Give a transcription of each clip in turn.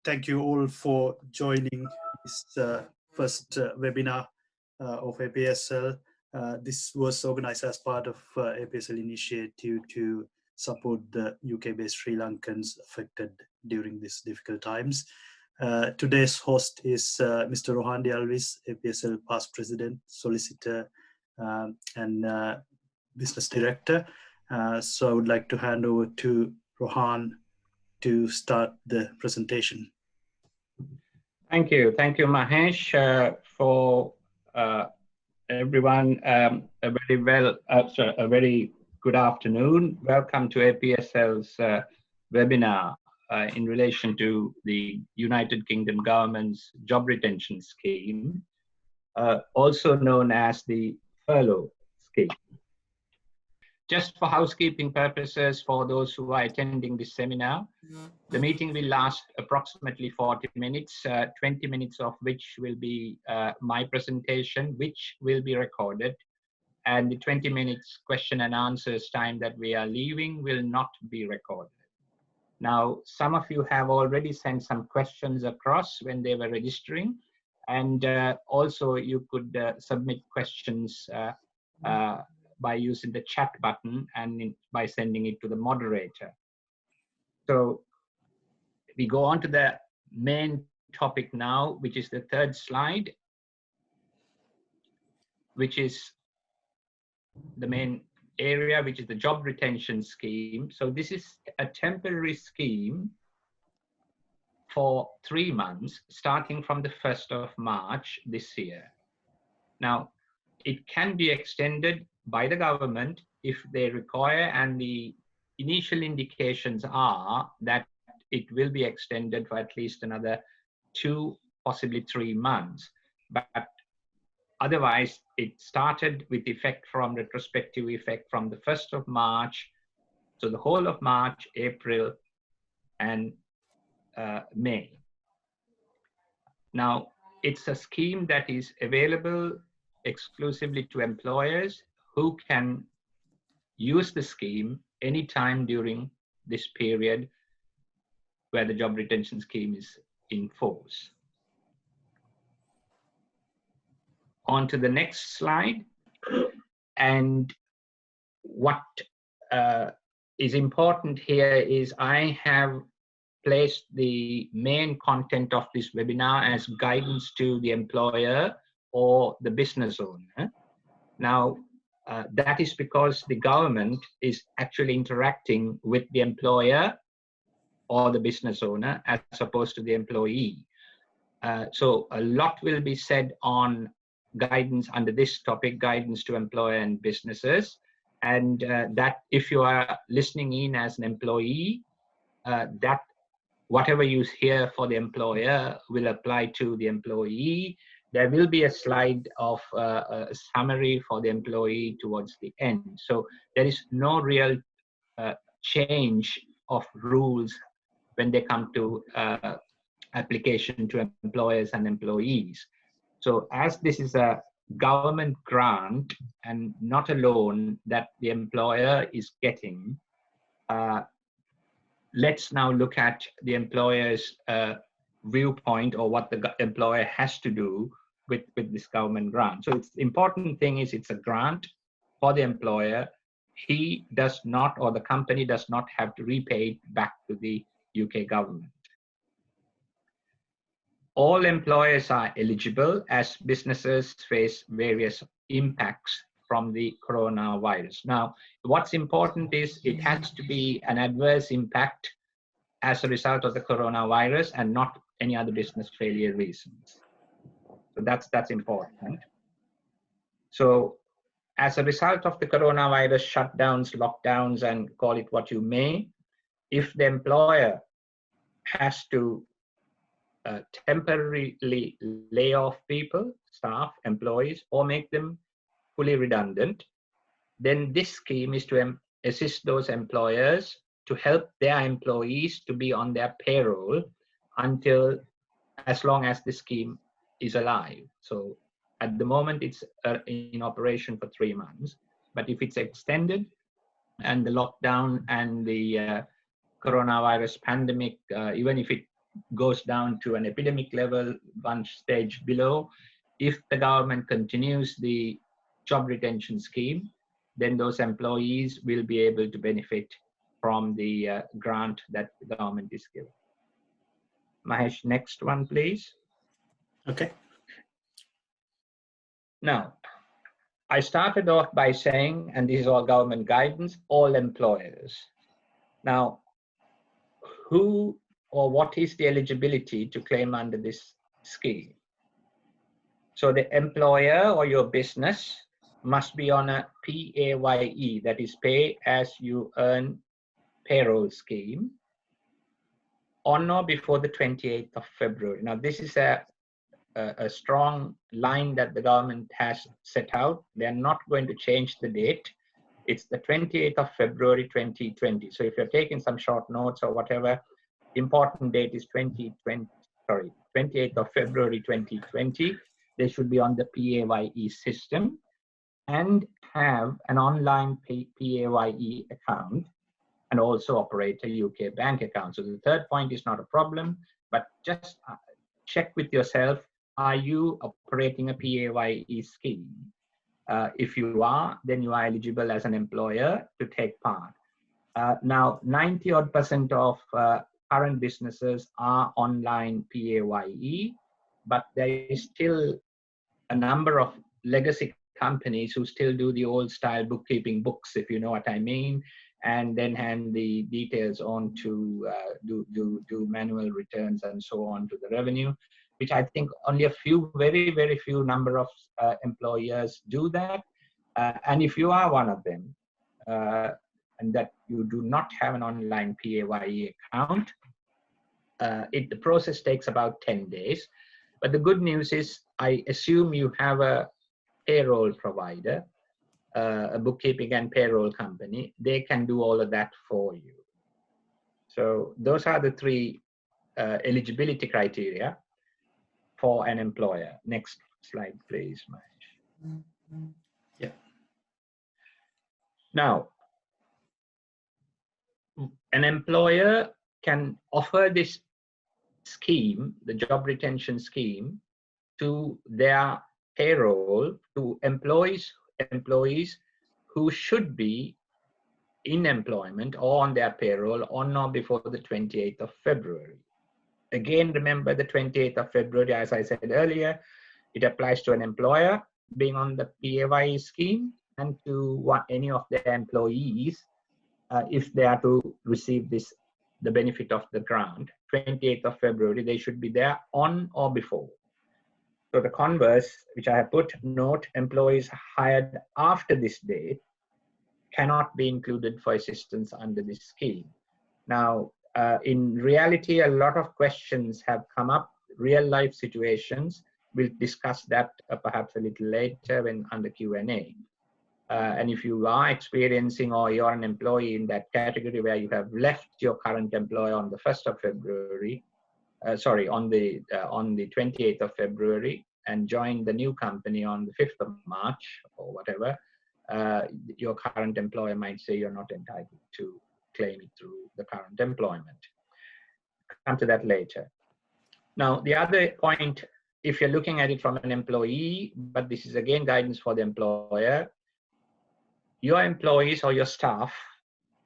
Thank you all for joining this first webinar of APSL. This was organized as part of APSL initiative to support the UK-based Sri Lankans affected during these difficult times. Today's host is Mr. Rohan de Alwis, APSL Past President, Solicitor and Business Director. So I would like to hand over to Rohan to start the presentation. Thank you, Mahesh, for everyone. A very good afternoon. Welcome to APSL's webinar in relation to the United Kingdom government's job retention scheme, also known as the furlough scheme. Just for housekeeping purposes, for those who are attending this seminar, the meeting will last approximately 40 minutes, 20 minutes of which will be my presentation, which will be recorded, and the 20 minutes question and answers time that we are leaving will not be recorded. Now, some of you have already sent some questions across when they were registering, and also you could submit questions by using the chat button and by sending it to the moderator. So we go on to the main topic now, which is the third slide, which is the main area, which is the job retention scheme. So this is a temporary scheme for 3 months, starting from the 1st of March this year. Now, it can be extended by the government if they require, and the initial indications are that it will be extended for at least another 2, possibly 3 months. But otherwise, it started with effect from retrospective effect from the 1st of March. So the whole of March, April, and May. Now, it's a scheme that is available exclusively to employers who can use the scheme anytime during this period where the job retention scheme is in force. On to the next slide. And what is important here is I have placed the main content of this webinar as guidance to the employer or the business owner. Now, that is because the government is actually interacting with the employer or the business owner as opposed to the employee. So a lot will be said on guidance under this topic, guidance to employer and businesses. And that if you are listening in as an employee, that whatever you hear for the employer will apply to the employee. There will be a slide of a summary for the employee towards the end. So there is no real change of rules when they come to application to employers and employees. So as this is a government grant and not a loan that the employer is getting, let's now look at the employer's viewpoint or what the employer has to do with this government grant. So it's the important thing is it's a grant for the employer. He does not, or the company does not have to repay it back to the UK government. All employers are eligible as businesses face various impacts from the coronavirus. Now, what's important is it has to be an adverse impact as a result of the coronavirus and not any other business failure reasons. So that's important. So as a result of the coronavirus shutdowns, lockdowns, and call it what you may, if the employer has to temporarily lay off people, staff, employees, or make them fully redundant, then this scheme is to assist those employers to help their employees to be on their payroll until as long as the scheme is alive. So at the moment it's in operation for 3 months, but if it's extended and the lockdown and the coronavirus pandemic, even if it goes down to an epidemic level, one stage below, if the government continues the job retention scheme, then those employees will be able to benefit from the grant that the government is giving. Mahesh, next one, please. Okay. Now, I started off by saying, and this is all government guidance, all employers. Now, who or what is the eligibility to claim under this scheme? So the employer or your business must be on a PAYE, that is pay as you earn payroll scheme, on or before the 28th of February. Now, this is a strong line that the government has set out. They're not going to change the date. It's the 28th of February 2020. So if you're taking some short notes or whatever, important date is 28th of February 2020. They should be on the PAYE system and have an online PAYE account and also operate a UK bank account. So the third point is not a problem, but just check with yourself, are you operating a PAYE scheme? If you are, then you are eligible as an employer to take part. Now, 90% of current businesses are online PAYE, but there is still a number of legacy companies who still do the old style bookkeeping books, if you know what I mean, and then hand the details on to do manual returns and so on to the revenue, which I think only a few, very, very few number of employers do that. And if you are one of them, and that you do not have an online PAYE account, the process takes about 10 days. But the good news is, I assume you have a payroll provider, a bookkeeping and payroll company. They can do all of that for you. So those are the three eligibility criteria for an employer. Next slide, please, Mahesh. Yeah. Now, an employer can offer this scheme, the job retention scheme, to their payroll, to employees who should be in employment or on their payroll on or before the 28th of February. Again, remember the 28th of February, as I said earlier, it applies to an employer being on the PAYE scheme and to any of their employees if they are to receive the benefit of the grant. 28th of February, they should be there on or before. So the converse, which I have put, note, employees hired after this date cannot be included for assistance under this scheme. Now, in reality, a lot of questions have come up, real life situations. We'll discuss that perhaps a little later when under Q&A. And if you are experiencing or you're an employee in that category where you have left your current employer on the 1st of February, on the 28th of February and joined the new company on the 5th of March or whatever, your current employer might say you're not entitled to claim it through the current employment. Come to that later. Now, the other point, if you're looking at it from an employee, but this is again guidance for the employer, your employees or your staff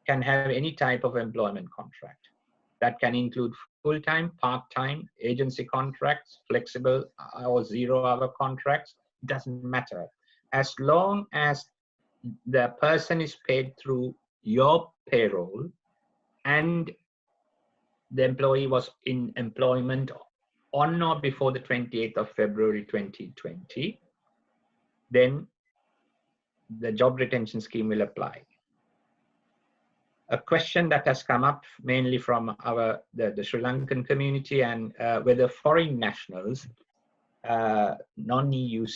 can have any type of employment contract. That can include full-time, part-time, agency contracts, flexible or zero-hour contracts. It doesn't matter. As long as the person is paid through your payroll and the employee was in employment on or before the 28th of February 2020, then the job retention scheme will apply. A question that has come up mainly from the Sri Lankan community and whether foreign nationals, non-UK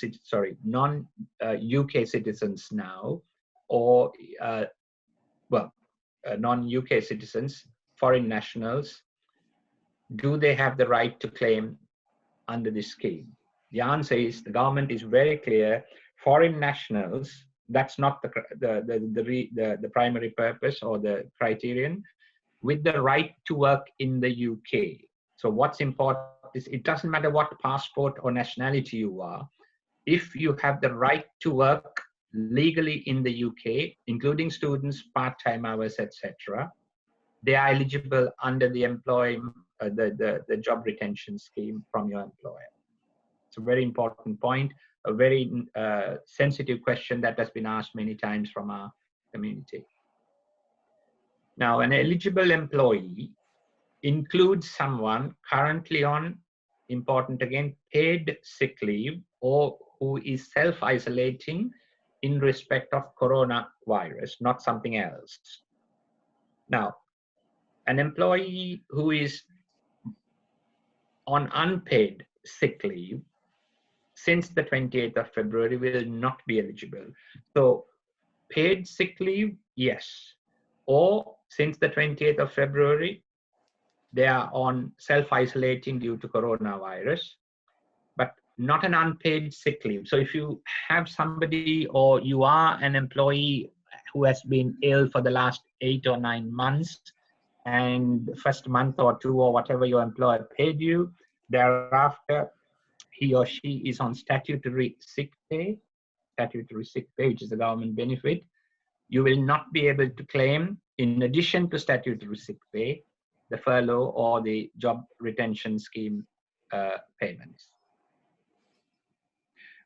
citizens now, or non-UK citizens, foreign nationals, do they have the right to claim under this scheme? The answer is the government is very clear. Foreign nationals, that's not the primary purpose or the criterion, with the right to work in the UK. So what's important is it doesn't matter what passport or nationality you are. If you have the right to work legally in the UK, including students, part-time hours, etc., they are eligible under the the job retention scheme from your employer. It's a very important point, a very sensitive question that has been asked many times from our community. Now, an eligible employee includes someone currently on, important again, paid sick leave or who is self-isolating in respect of coronavirus, not something else. Now, an employee who is on unpaid sick leave since the 28th of February will not be eligible. So paid sick leave, yes. Or since the 28th of February, they are on self-isolating due to coronavirus, but not an unpaid sick leave. So if you have somebody or you are an employee who has been ill for the last 8 or 9 months, and the first month or 2 or whatever your employer paid you, thereafter he or she is on statutory sick pay, which is a government benefit, you will not be able to claim, in addition to statutory sick pay, the furlough or the job retention scheme payments.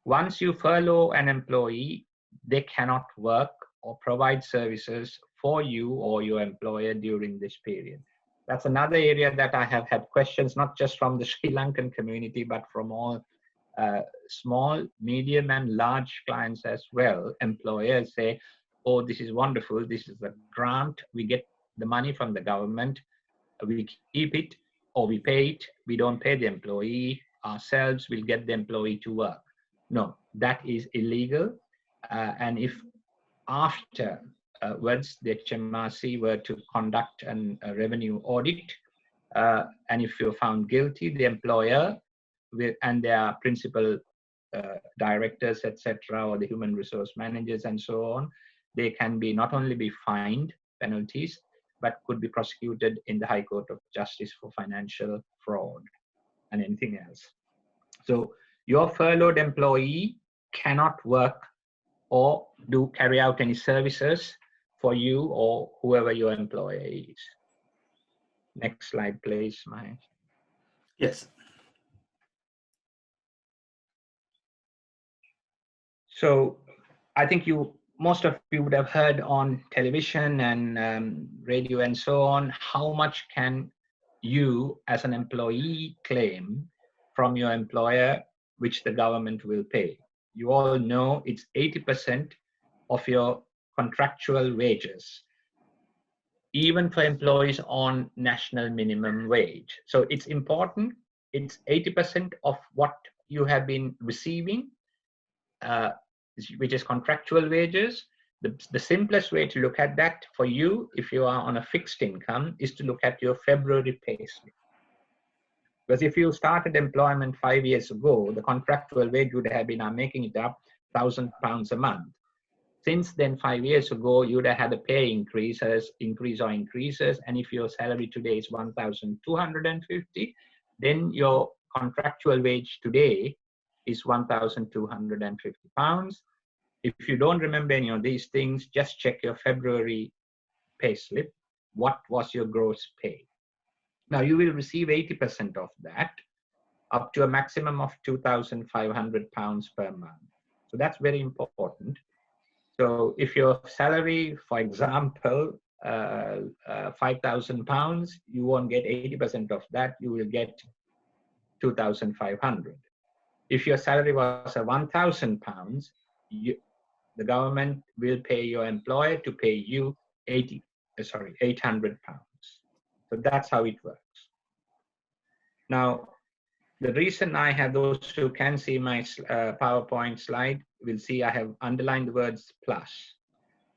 Once you furlough an employee, they cannot work or provide services for you or your employer during this period. That's another area that I have had questions, not just from the Sri Lankan community, but from all small, medium, and large clients as well. Employers say, oh, this is wonderful. This is a grant. We get the money from the government. We keep it or we pay it. We don't pay the employee ourselves. We'll get the employee to work. No, that is illegal. And if afterwards the HMRC were to conduct a revenue audit, and if you're found guilty, the employer and their principal directors, etc., or the human resource managers and so on, they can be not only be fined penalties, but could be prosecuted in the High Court of Justice for financial fraud and anything else. So your furloughed employee cannot work or carry out any services for you or whoever your employer is. Next slide, please, Mahesh. Yes. So I think most of you would have heard on television and radio and so on, how much can you as an employee claim from your employer, which the government will pay. You all know it's 80% of your contractual wages, even for employees on national minimum wage. So it's important, it's 80% of what you have been receiving, which is contractual wages. The simplest way to look at that for you, if you are on a fixed income, is to look at your February pay slip. Because if you started employment 5 years ago, the contractual wage would have been, I'm making it up, £1,000 a month. Since then, 5 years ago, you would have had a pay increases, and if your salary today is 1,250, then your contractual wage today is £1,250. If you don't remember any of these things, just check your February pay slip. What was your gross pay? Now you will receive 80% of that, up to a maximum of £2,500 per month. So that's very important. So if your salary, for example, £5,000, you won't get 80% of that, you will get 2,500. If your salary was £1,000, the government will pay your employer to pay you £800. So that's how it works. Now, the reason I have those who can see my PowerPoint slide will see I have underlined the words plus.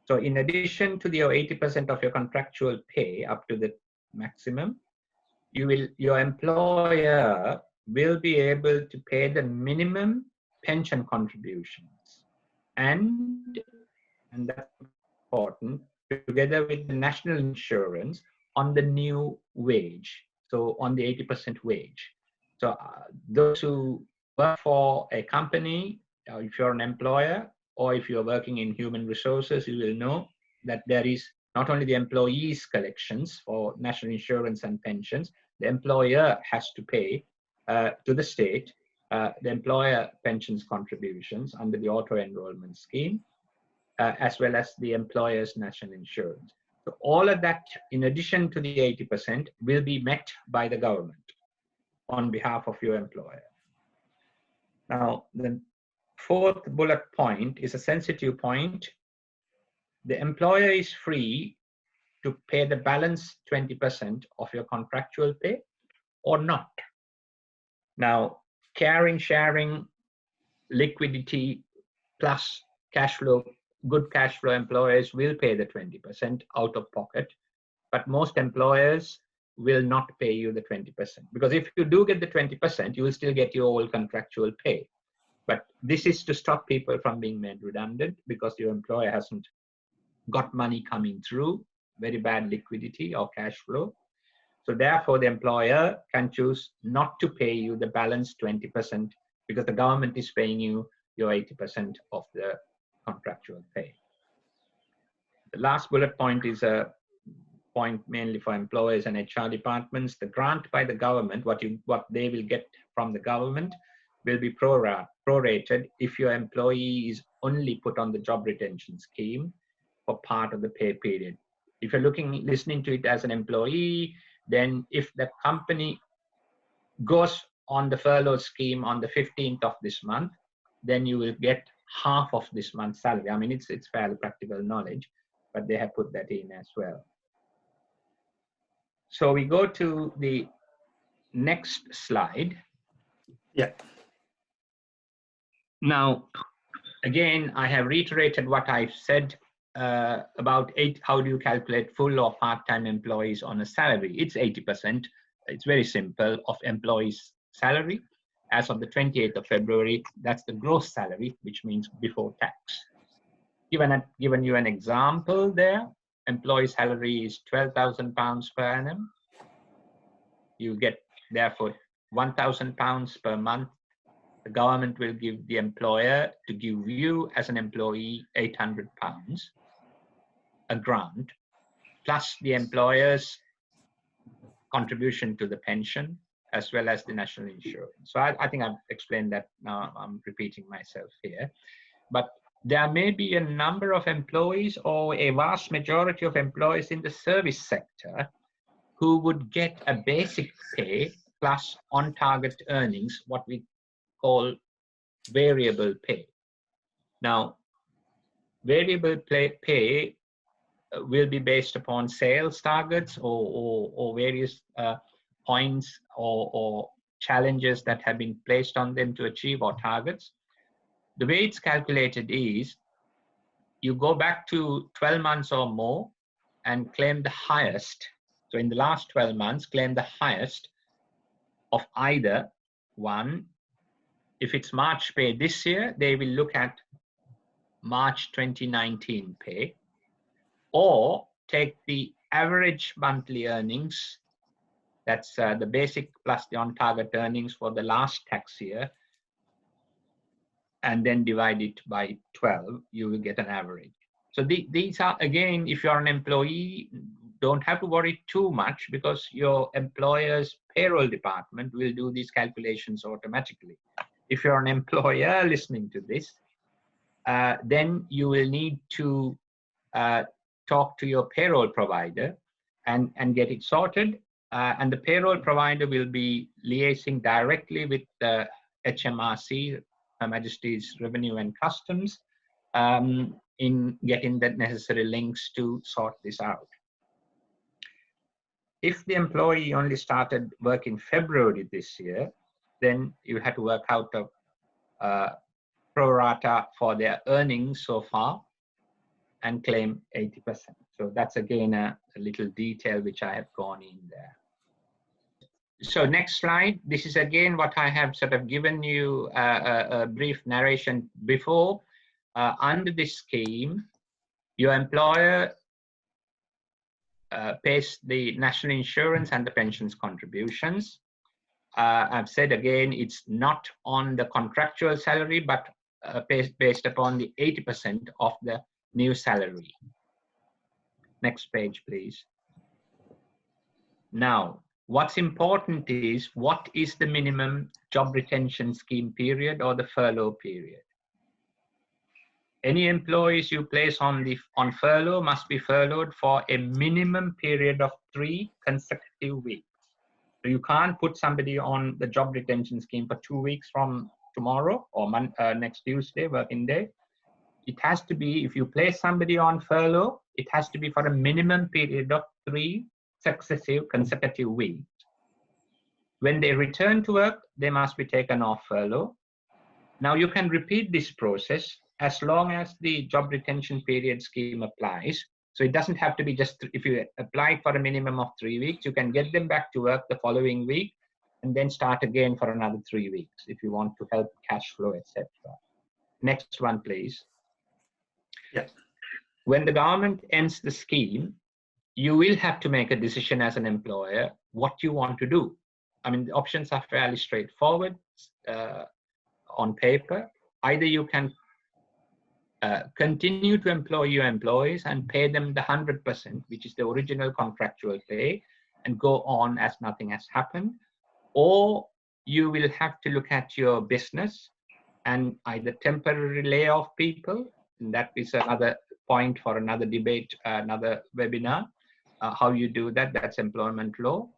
So in addition to your 80% of your contractual pay up to the maximum, your employer will be able to pay the minimum pension contributions, and that's important, together with the national insurance on the new wage. so on the 80% wage. So those who work for a company, if you're an employer, or if you're working in human resources, you will know that there is not only the employees' collections for national insurance and pensions, the employer has to pay to the state the employer pensions contributions under the auto-enrollment scheme, as well as the employer's national insurance. So all of that, in addition to the 80%, will be met by the government on behalf of your employer. Now, the fourth bullet point is a sensitive point. The employer is free to pay the balance 20% of your contractual pay or not. Now, caring, sharing, liquidity plus cash flow, good cash flow employers will pay the 20% out of pocket, but most employers will not pay you the 20%, because if you do get the 20%, you will still get your old contractual pay. But this is to stop people from being made redundant because your employer hasn't got money coming through, very bad liquidity or cash flow. So therefore, the employer can choose not to pay you the balance 20% because the government is paying you your 80% of the contractual pay. The last bullet point is a point mainly for employers and HR departments. The grant by the government, what they will get from the government, will be prorated if your employee is only put on the job retention scheme for part of the pay period. If you're listening to it as an employee, then if the company goes on the furlough scheme on the 15th of this month, then you will get half of this month's salary. I mean, it's fairly practical knowledge, but they have put that in as well. So we go to the next slide. Yeah. Now, again, I have reiterated what I've said about how do you calculate full or part-time employees on a salary. It's 80%. It's very simple of employees' salary. As of the 28th of February, that's the gross salary, which means before tax. Given you an example there, employee salary is £12,000 per annum. You get, therefore, £1,000 per month. The government will give the employer to give you as an employee £800, a grant, plus the employer's contribution to the pension, as well as the national insurance. So I think I've explained that now. I'm repeating myself here. But there may be a number of employees or a vast majority of employees in the service sector who would get a basic pay plus on-target earnings, what we call variable pay. Now, variable pay will be based upon sales targets or various points or challenges that have been placed on them to achieve or targets. The way it's calculated is you go back to 12 months or more and claim the highest. So in the last 12 months, claim the highest of either one. If it's March pay this year, they will look at March 2019 pay, or take the average monthly earnings, that's the basic plus the on-target earnings for the last tax year, and then divide it by 12, you will get an average. So these are, again, if you're an employee, don't have to worry too much because your employer's payroll department will do these calculations automatically. If you're an employer listening to this, then you will need to talk to your payroll provider and get it sorted. And the payroll provider will be liaising directly with the HMRC, Her Majesty's Revenue and Customs, in getting the necessary links to sort this out. If the employee only started work in February this year, then you had to work out a pro rata for their earnings so far and claim 80%. So that's again a little detail which I have gone in there. So next slide. This is again what I have sort of given you a brief narration before. Under this scheme, your employer pays the national insurance and the pensions contributions. I've said again, it's not on the contractual salary, but based upon the 80% of the new salary. Next page, please. Now, what's important is, what is the minimum job retention scheme period or the furlough period? Any employees you place on furlough must be furloughed for a minimum period of 3 consecutive weeks. So you can't put somebody on the job retention scheme for 2 weeks from tomorrow or next Tuesday, working day. It has to be, if you place somebody on furlough, it has to be for a minimum period of 3 successive consecutive weeks. When they return to work, they must be taken off furlough. Now you can repeat this process as long as the job retention period scheme applies. So it doesn't have to be just, if you apply for a minimum of 3 weeks, you can get them back to work the following week and then start again for another 3 weeks if you want to help cash flow, etc. Next one, please. Yeah. When the government ends the scheme, you will have to make a decision as an employer what you want to do. I mean, the options are fairly straightforward on paper. Either you can continue to employ your employees and pay them the 100%, which is the original contractual pay, and go on as nothing has happened, or you will have to look at your business and either temporarily lay off people, and that is another point for another debate, another webinar, how you do that, that's employment law,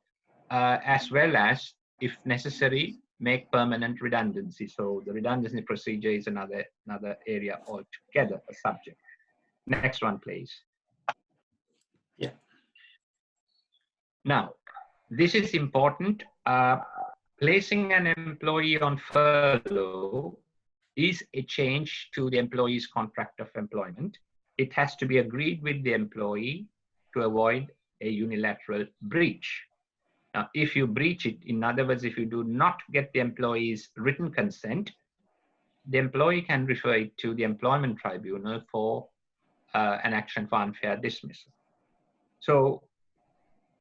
as well as, if necessary, make permanent redundancy. So the redundancy procedure is another area altogether, a subject. Next one, please. Yeah. Now, this is important. Placing an employee on furlough is a change to the employee's contract of employment. It has to be agreed with the employee to avoid a unilateral breach. Now, if you breach it, in other words, if you do not get the employee's written consent, the employee can refer it to the employment tribunal for an action for unfair dismissal. So,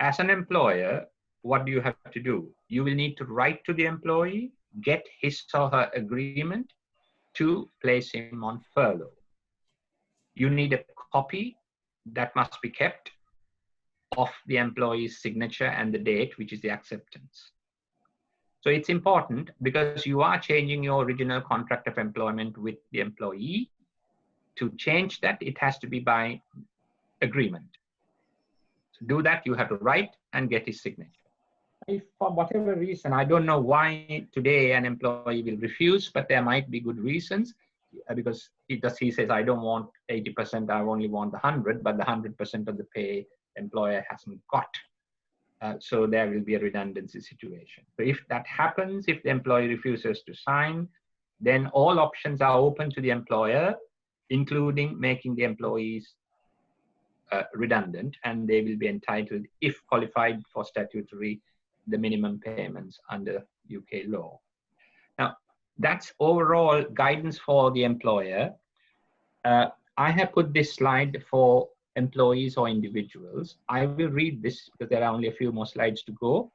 as an employer, what do you have to do? You will need to write to the employee, get his or her agreement to place him on furlough. You need a copy that must be kept of the employee's signature and the date, which is the acceptance. So it's important because you are changing your original contract of employment with the employee. To change that, it has to be by agreement. To do that, you have to write and get his signature. If for whatever reason, I don't know why today an employee will refuse, but there might be good reasons, because he says, I don't want 80%, I only want the 100, but the 100% of the pay employer hasn't got. So there will be a redundancy situation. So if that happens, if the employee refuses to sign, then all options are open to the employer, including making the employees redundant, and they will be entitled, if qualified for statutory, the minimum payments under UK law. Now, that's overall guidance for the employer. I have put this slide for employees or individuals. I will read this because there are only a few more slides to go,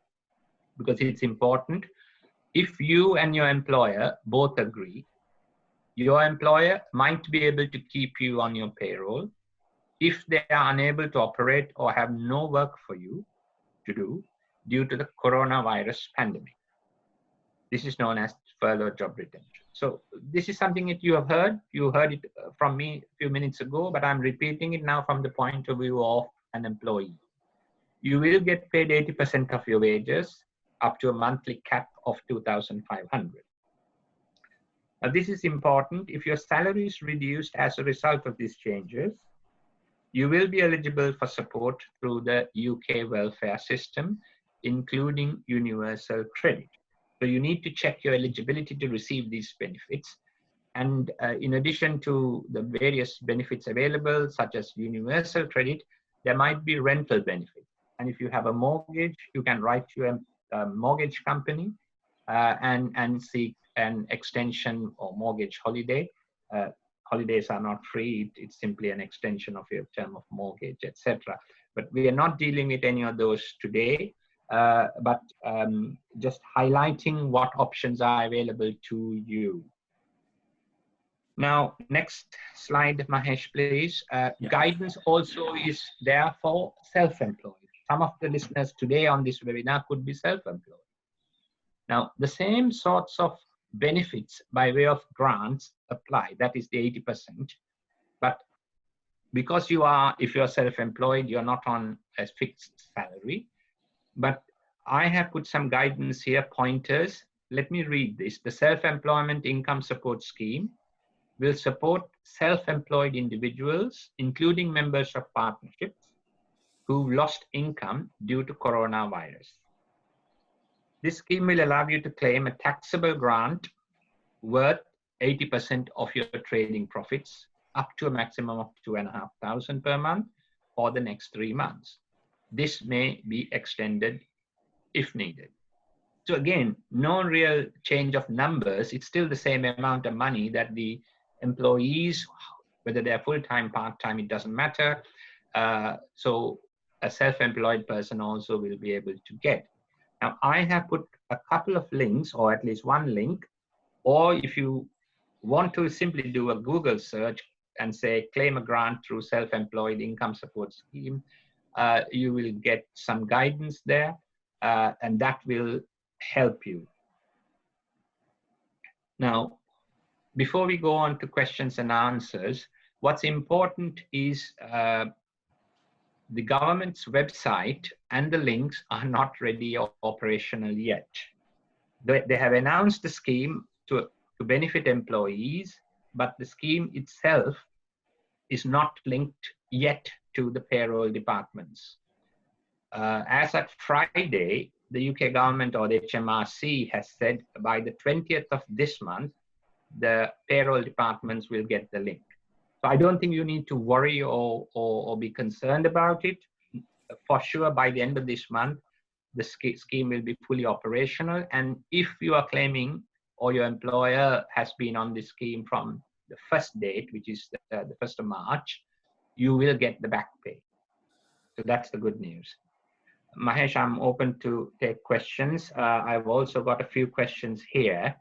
because it's important. If you and your employer both agree, your employer might be able to keep you on your payroll if they are unable to operate or have no work for you to do due to the coronavirus pandemic. This is known as furlough job retention. So this is something that you have heard. You heard it from me a few minutes ago, but I'm repeating it now from the point of view of an employee. You will get paid 80% of your wages up to a monthly cap of 2,500. Now this is important. If your salary is reduced as a result of these changes, you will be eligible for support through the UK welfare system, including universal credit. So you need to check your eligibility to receive these benefits. And in addition to the various benefits available, such as universal credit, there might be rental benefits. And if you have a mortgage, you can write to a mortgage company and seek an extension or mortgage holiday. Holidays are not free, it's simply an extension of your term of mortgage, etc. But we are not dealing with any of those today, but just highlighting what options are available to you. Now, next slide, Mahesh, please. Guidance also is there for self-employed. Some of the listeners today on this webinar could be self-employed. Now, the same sorts of benefits by way of grants apply, that is the 80%. But because if you're self-employed, you're not on a fixed salary. But I have put some guidance here, pointers. Let me read this. The Self-Employment Income Support Scheme will support self-employed individuals, including members of partnerships, who lost income due to coronavirus. This scheme will allow you to claim a taxable grant worth 80% of your trading profits, up to a maximum of 2,500 per month for the next 3 months. This may be extended if needed. So again, no real change of numbers. It's still the same amount of money that the employees, whether they're full-time, part-time, it doesn't matter. So a self-employed person also will be able to get. Now, I have put a couple of links, or at least one link, or if you want to simply do a Google search and say, claim a grant through self-employed income support scheme, you will get some guidance there, and that will help you. Now, before we go on to questions and answers, what's important is the government's website and the links are not ready or operational yet. They have announced the scheme to benefit employees, but the scheme itself is not linked yet to the payroll departments. As at Friday, the UK government, or the HMRC, has said by the 20th of this month, the payroll departments will get the link. So I don't think you need to worry or be concerned about it. For sure, by the end of this month, the scheme will be fully operational. And if you are claiming, or your employer has been on this scheme from the first date, which is the 1st of March, you will get the back pay. So that's the good news. Mahesh, I'm open to take questions. I've also got a few questions here.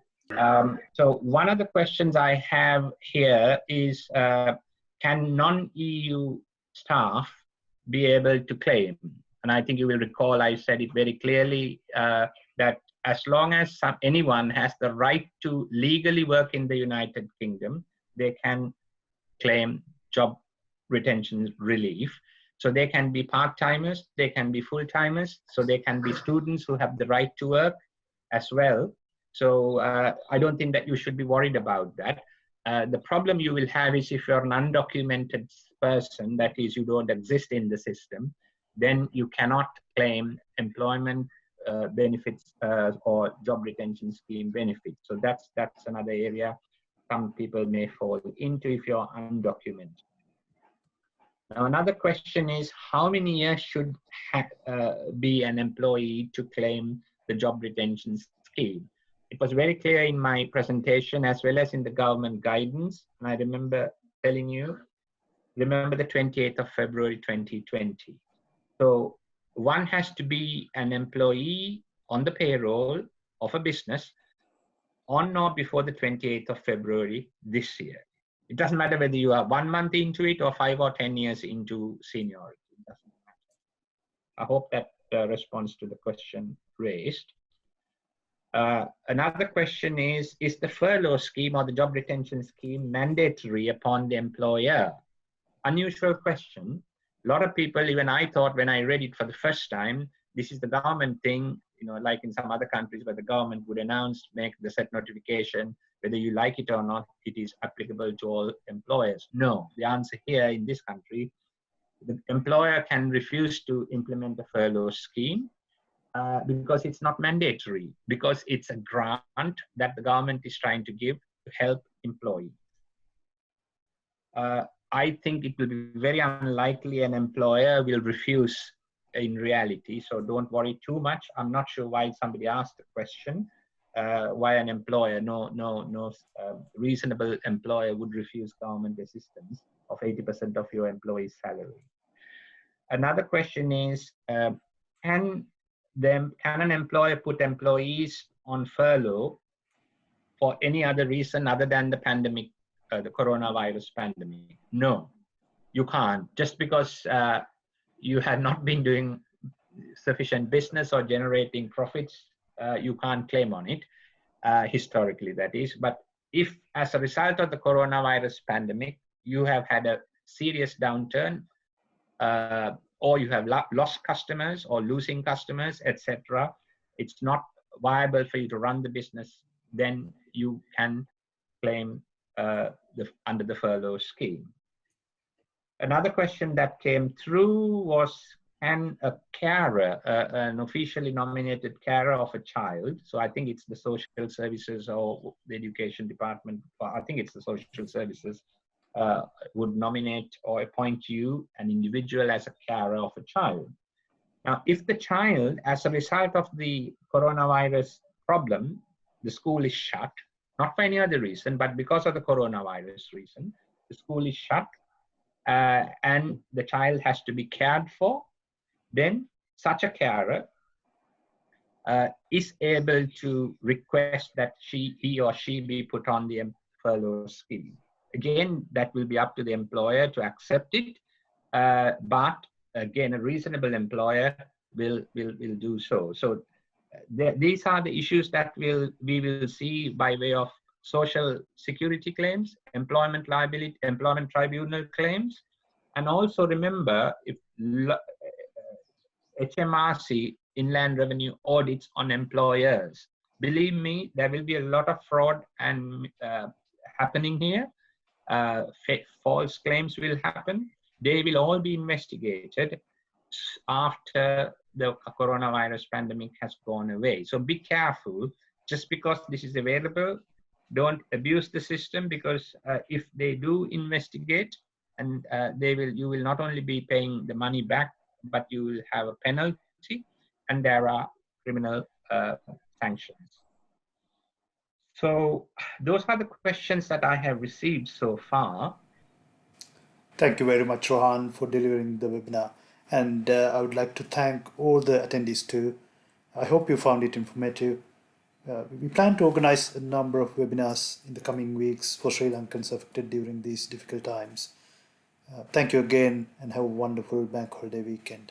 So one of the questions I have here is, can non-EU staff be able to claim? And I think you will recall I said it very clearly, that as long as anyone has the right to legally work in the United Kingdom, they can claim job retention relief. So they can be part-timers, they can be full-timers, so they can be students who have the right to work as well. So I don't think that you should be worried about that. The problem you will have is if you're an undocumented person, that is, you don't exist in the system, then you cannot claim employment benefits or job retention scheme benefits. So that's another area some people may fall into if you're undocumented. Now, another question is, how many years should be an employee to claim the job retention scheme? It was very clear in my presentation as well as in the government guidance. And I remember telling you, remember the 28th of February 2020. So one has to be an employee on the payroll of a business on or before the 28th of February this year. It doesn't matter whether you are 1 month into it or 5 or 10 years into seniority. It doesn't matter. I hope that responds to the question raised. Another question is the furlough scheme or the job retention scheme mandatory upon the employer? Unusual question. A lot of people, even I thought when I read it for the first time, this is the government thing, you know, like in some other countries where the government would announce, make the set notification, whether you like it or not, it is applicable to all employers. No, the answer here in this country, the employer can refuse to implement the furlough scheme because it's not mandatory, because it's a grant that the government is trying to give to help employees. I think it will be very unlikely an employer will refuse in reality, so don't worry too much. I'm not sure why somebody asked the question, why an employer, no reasonable employer would refuse government assistance of 80% of your employee's salary. Another question is, can an employer put employees on furlough for any other reason other than the pandemic, the coronavirus pandemic? No, you can't. Just because you had not been doing sufficient business or generating profits, you can't claim on it, historically that is. But if as a result of the coronavirus pandemic, you have had a serious downturn, or you have lost customers or losing customers, etc., it's not viable for you to run the business, then you can claim under the furlough scheme. Another question that came through was, can a carer, an officially nominated carer of a child, so I think it's the social services or the education department, I think it's the social services, would nominate or appoint you, an individual, as a carer of a child. Now, if the child, as a result of the coronavirus problem, the school is shut, not for any other reason, but because of the coronavirus reason, the school is shut, and the child has to be cared for, then such a carer is able to request that he or she be put on the furlough scheme. Again, that will be up to the employer to accept it, but again, a reasonable employer will do so. So these are the issues that we will see by way of social security claims, employment liability, employment tribunal claims, and also remember, if HMRC, Inland Revenue audits on employers. Believe me, there will be a lot of fraud and happening here. False claims will happen. They will all be investigated after the coronavirus pandemic has gone away. So be careful. Just because this is available, don't abuse the system, because if they do investigate, and you will not only be paying the money back, but you will have a penalty, and there are criminal sanctions. So those are the questions that I have received so far. Thank you very much, Rohan, for delivering the webinar. And I would like to thank all the attendees too. I hope you found it informative. We plan to organize a number of webinars in the coming weeks for Sri Lankans affected during these difficult times. Thank you again, and have a wonderful bank holiday weekend.